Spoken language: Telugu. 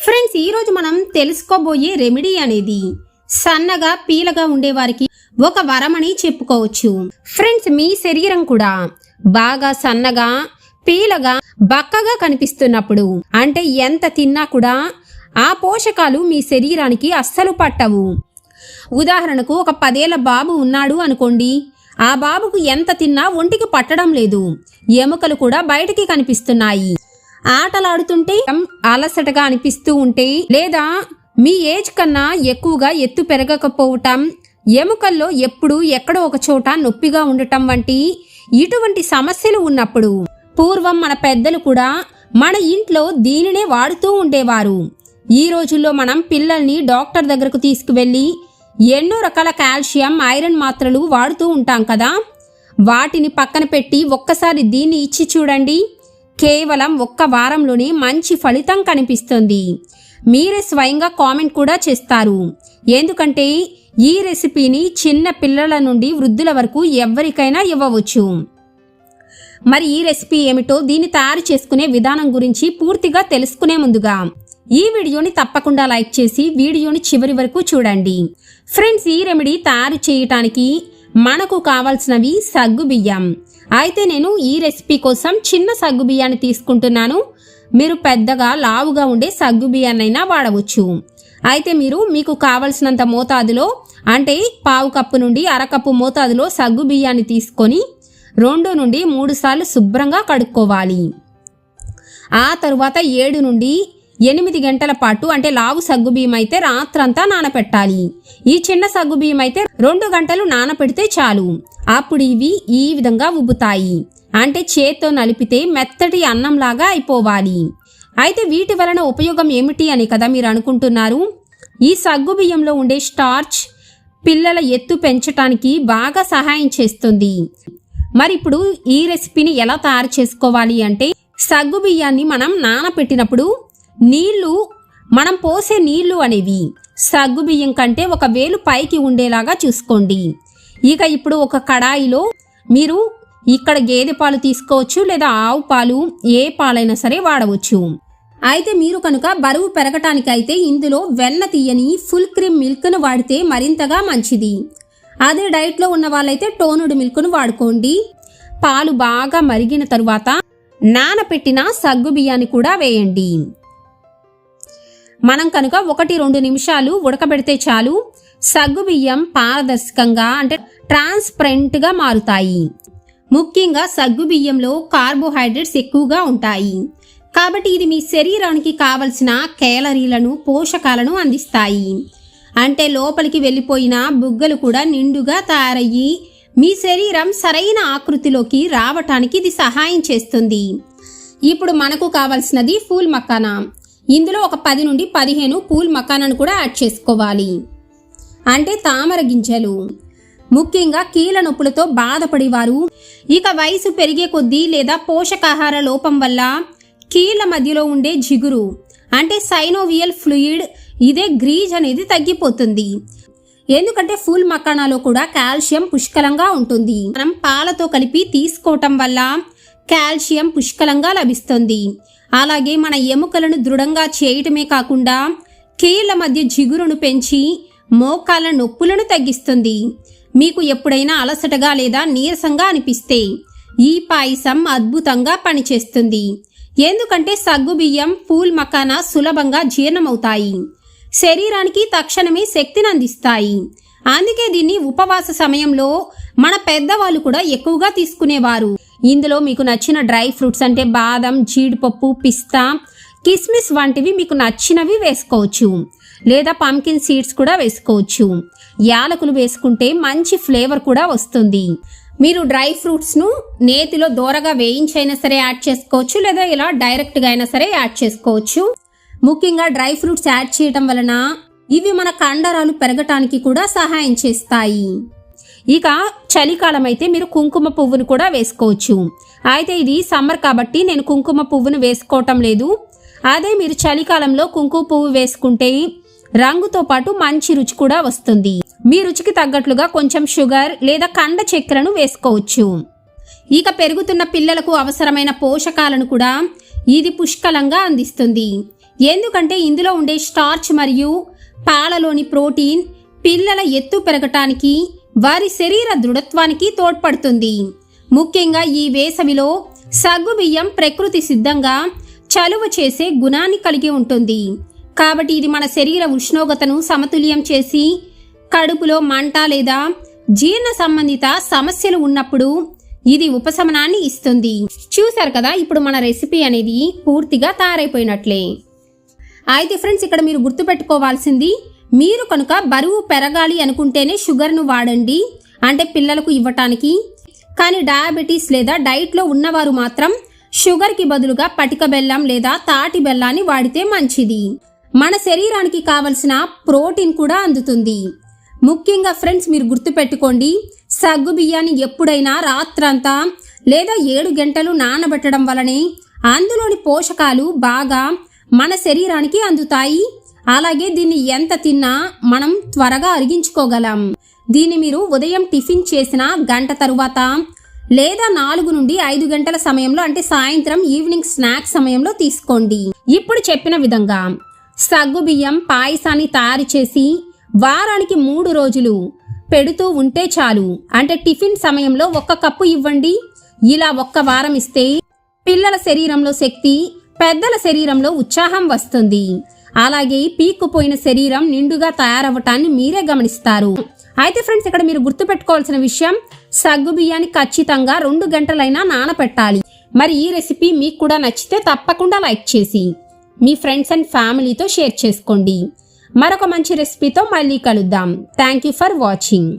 ఫ్రెండ్స్, ఈరోజు మనం తెలుసుకోబోయే రెమెడీ అనేది సన్నగా పీలగా ఉండేవారికి ఒక వరమని చెప్పుకోవచ్చు. ఫ్రెండ్స్, మీ శరీరం కూడా బాగా సన్నగా పీలగా బక్కగా కనిపిస్తున్నప్పుడు, అంటే ఎంత తిన్నా కూడా ఆ పోషకాలు మీ శరీరానికి అస్సలు పట్టవు. ఉదాహరణకు ఒక 10 ఏళ్ల బాబు ఉన్నాడు అనుకోండి, ఆ బాబుకు ఎంత తిన్నా ఒంటికి పట్టడం లేదు, ఎముకలు కూడా బయటికి కనిపిస్తున్నాయి. ఆటలాడుతుంటే అలసటగా అనిపిస్తూ ఉంటే, లేదా మీ ఏజ్ కన్నా ఎక్కువగా ఎత్తు పెరగకపోవటం, ఎముకల్లో ఎప్పుడు ఎక్కడో ఒక చోట నొప్పిగా ఉండటం వంటి ఇటువంటి సమస్యలు ఉన్నప్పుడు, పూర్వం మన పెద్దలు కూడా మన ఇంట్లో దీనినే వాడుతూ ఉండేవారు. ఈ రోజుల్లో మనం పిల్లల్ని డాక్టర్ దగ్గరకు తీసుకువెళ్ళి ఎన్నో రకాల కాల్షియం, ఐరన్ మాత్రలు వాడుతూ ఉంటాం కదా. వాటిని పక్కన పెట్టి ఒక్కసారి దీన్ని ఇచ్చి చూడండి. కేవలం 1 వారంలోనే మంచి ఫలితం కనిపిస్తుంది. మీరే స్వయంగా కామెంట్ కూడా చేస్తారు. ఎందుకంటే ఈ రెసిపీని చిన్న పిల్లల నుండి వృద్ధుల వరకు ఎవరికైనా ఇవ్వవచ్చు. మరి ఈ రెసిపీ ఏమిటో, దీన్ని తయారు చేసుకునే విధానం గురించి పూర్తిగా తెలుసుకునే ముందుగా ఈ వీడియోని తప్పకుండా లైక్ చేసి వీడియోని చివరి వరకు చూడండి. ఫ్రెండ్స్, ఈ రెమెడీ తయారు చేయటానికి మనకు కావాల్సినవి సగ్గుబియ్యం. అయితే నేను ఈ రెసిపీ కోసం చిన్న సగ్గుబియ్యాన్ని తీసుకుంటున్నాను. మీరు పెద్దగా లావుగా ఉండే సగ్గుబియ్యాన్నైనా వాడవచ్చు. అయితే మీకు కావలసినంత మోతాదులో, అంటే 1/2 కప్పు నుండి 1/2 కప్పు మోతాదులో సగ్గుబియ్యాన్ని తీసుకొని 2 నుండి 3 సార్లు శుభ్రంగా కడుక్కోవాలి. ఆ తరువాత 7 నుండి 8 గంటల పాటు, అంటే లావు సగ్గుబియ్యం అయితే రాత్రంతా నానపెట్టాలి. ఈ చిన్న సగ్గుబియ్యం అయితే 2 గంటలు నానపెడితే చాలు. అప్పుడు ఇవి ఈ విధంగా ఉబ్బుతాయి. అంటే చేత్తో నలిపితే మెత్తటి అన్నంలాగా అయిపోవాలి. అయితే వీటి వలన ఉపయోగం ఏమిటి అని కదా మీరు అనుకుంటున్నారు. ఈ సగ్గుబియ్యంలో ఉండే స్టార్చ్ పిల్లల ఎత్తు పెంచటానికి బాగా సహాయం చేస్తుంది. మరి ఇప్పుడు ఈ రెసిపీని ఎలా తయారు చేసుకోవాలి అంటే, సగ్గుబియ్యాన్ని మనం నానపెట్టినప్పుడు మనం పోసే నీళ్లు అనేవి సగ్గుబియ్యం కంటే 1 వేలు పైకి ఉండేలాగా చూసుకోండి. ఇక ఇప్పుడు ఒక కడాయిలో మీరు ఇక్కడ గేదె పాలు తీసుకోవచ్చు, లేదా ఆవు పాలు, ఏ పాలైనా సరే వాడవచ్చు. అయితే మీరు కనుక బరువు పెరగటానికైతే ఇందులో వెన్న తీయని ఫుల్ క్రీమ్ మిల్క్ను వాడితే మరింతగా మంచిది. అదే డైట్లో ఉన్న వాళ్ళైతే టోనుడ్ మిల్క్ను వాడుకోండి. పాలు బాగా మరిగిన తరువాత నానపెట్టిన సగ్గుబియ్యాన్ని కూడా వేయండి. మనం కనుక 1-2 నిమిషాలు ఉడకబెడితే చాలు. సగ్గుబియ్యం పారదర్శకంగా, అంటే ట్రాన్స్పరెంట్గా మారుతాయి. ముఖ్యంగా సగ్గుబియ్యంలో కార్బోహైడ్రేట్స్ ఎక్కువగా ఉంటాయి. కాబట్టి ఇది మీ శరీరానికి కావలసిన కేలరీలను, పోషకాలను అందిస్తాయి. అంటే లోపలికి వెళ్ళిపోయిన బుగ్గలు కూడా నిండుగా తయారయ్యి మీ శరీరం సరైన ఆకృతిలోకి రావటానికి ఇది సహాయం చేస్తుంది. ఇప్పుడు మనకు కావలసినది పూల్ మకానా. ఇందులో ఒక 10 నుండి 15 పూల్ మకానాను కూడా యాడ్ చేసుకోవాలి. అంటే తామర గింజలు. ముఖ్యంగా కీళ్ళ నొప్పులతో బాధపడేవారు, ఇక వయసు పెరిగే కొద్దీ లేదా పోషకాహార లోపం వల్ల కీళ్ళ మధ్యలో ఉండే జిగురు, అంటే సైనోవియల్ ఫ్లూయిడ్, ఇదే గ్రీజ్ అనేది తగ్గిపోతుంది. ఎందుకంటే ఫుల్ మకానాలో కూడా కాల్షియం పుష్కలంగా ఉంటుంది. మనం పాలతో కలిపి తీసుకోవటం వల్ల కాల్షియం పుష్కలంగా లభిస్తుంది. అలాగే మన ఎముకలను దృఢంగా చేయటమే కాకుండా కీళ్ళ మధ్య జిగురును పెంచి మోకాళ్ళ నొప్పులను తగ్గిస్తుంది. మీకు ఎప్పుడైనా అలసటగా లేదా నీరసంగా అనిపిస్తే ఈ పాయసం అద్భుతంగా పనిచేస్తుంది. ఎందుకంటే సగ్గుబియ్యం, పూల్ మకానా సులభంగా జీర్ణమవుతాయి, శరీరానికి తక్షణమే శక్తిని అందిస్తాయి. అందుకే దీన్ని ఉపవాస సమయంలో మన పెద్దవాళ్ళు కూడా ఎక్కువగా తీసుకునేవారు. ఇందులో మీకు నచ్చిన డ్రై ఫ్రూట్స్, అంటే బాదం, జీడిపప్పు, పిస్తా, కిస్మిస్ వంటివి మీకు నచ్చినవి వేసుకోవచ్చు. లేదా పంకిన్ సీడ్స్ కూడా వేసుకోవచ్చు. యాలకులు వేసుకుంటే మంచి ఫ్లేవర్ కూడా వస్తుంది. మీరు డ్రై ఫ్రూట్స్ను నేతిలో దోరగా వేయించైనా సరే యాడ్ చేసుకోవచ్చు, లేదా ఇలా డైరెక్ట్గా అయినా సరే యాడ్ చేసుకోవచ్చు. ముఖ్యంగా డ్రై ఫ్రూట్స్ యాడ్ చేయటం వలన ఇవి మన కండరాలు పెరగటానికి కూడా సహాయం చేస్తాయి. ఇక చలికాలం అయితే మీరు కుంకుమ పువ్వును కూడా వేసుకోవచ్చు. అయితే ఇది సమ్మర్ కాబట్టి నేను కుంకుమ పువ్వును వేసుకోవటం లేదు. అదే మీరు చలికాలంలో కుంకుమ పువ్వు వేసుకుంటే రంగుతో పాటు మంచి రుచి కూడా వస్తుంది. మీ రుచికి తగ్గట్లుగా కొంచెం షుగర్ లేదా కండ చక్కెరను వేసుకోవచ్చు. ఇక పెరుగుతున్న పిల్లలకు అవసరమైన పోషకాలను కూడా ఇది పుష్కలంగా అందిస్తుంది. ఎందుకంటే ఇందులో ఉండే స్టార్చ్ మరియు పాలలోని ప్రోటీన్ పిల్లల ఎత్తు పెరగటానికి వారి శరీర దృఢత్వానికి తోడ్పడుతుంది. ముఖ్యంగా ఈ వేసవిలో సగ్గుబియ్యం ప్రకృతి సిద్ధంగా చలువ చేసే గుణాన్ని కలిగి ఉంటుంది. కాబట్టి ఇది మన శరీర ఉష్ణోగ్రతను సమతుల్యం చేసి కడుపులో మంట లేదా జీర్ణ సంబంధిత సమస్యలు ఉన్నప్పుడు ఇది ఉపశమనాన్ని ఇస్తుంది. చూశారు కదా, ఇప్పుడు మన రెసిపీ అనేది పూర్తిగా తయారైపోయినట్లే. అయితే ఫ్రెండ్స్, ఇక్కడ మీరు గుర్తుపెట్టుకోవాల్సింది, మీరు కనుక బరువు పెరగాలి అనుకుంటేనే షుగర్ను వాడండి, అంటే పిల్లలకు ఇవ్వటానికి. కానీ డయాబెటీస్ లేదా డైట్లో ఉన్నవారు మాత్రం షుగర్కి బదులుగా పటిక బెల్లం లేదా తాటి బెల్లాన్ని వాడితే మంచిది. మన శరీరానికి కావలసిన ప్రోటీన్ కూడా అందుతుంది. ముఖ్యంగా ఫ్రెండ్స్, మీరు గుర్తుపెట్టుకోండి, సగ్గు బియ్యాన్ని ఎప్పుడైనా రాత్రంతా లేదా 7 గంటలు నానబెట్టడం వలనే అందులోని పోషకాలు బాగా మన శరీరానికి అందుతాయి. అలాగే దీన్ని ఎంత తిన్నా మనం త్వరగా అరిగించుకోగలం. దీన్ని మీరు ఉదయం టిఫిన్ చేసిన గంట తరువాత లేదా 4 నుండి 5 గంటల సమయంలో, అంటే సాయంత్రం ఈవినింగ్ స్నాక్ సమయంలో తీసుకోండి. ఇప్పుడు చెప్పిన విధంగా సగ్గు బియ్యం పాయసాన్ని తయారు చేసి వారానికి 3 రోజులు పెడుతూ ఉంటే చాలు. అంటే టిఫిన్ సమయంలో 1 కప్పు ఇవ్వండి. ఇలా 1 వారం ఇస్తే పిల్లల శరీరంలో శక్తి, పెద్దల శరీరంలో ఉత్సాహం వస్తుంది. అలాగే పీక్కుపోయిన శరీరం నిండుగా తయారవ్వటాన్ని మీరే గమనిస్తారు. అయితే ఫ్రెండ్స్, ఇక్కడ మీరు గుర్తుపెట్టుకోవాల్సిన విషయం, సగ్గు బియ్యాన్ని ఖచ్చితంగా 2 గంటలైనా నానపెట్టాలి. మరి ఈ రెసిపీ మీకు కూడా నచ్చితే తప్పకుండా లైక్ చేసి మీ ఫ్రెండ్స్ అండ్ ఫ్యామిలీతో షేర్ చేసుకోండి. మరొక మంచి రెసిపీతో మళ్ళీ కలుద్దాం. Thank you for watching.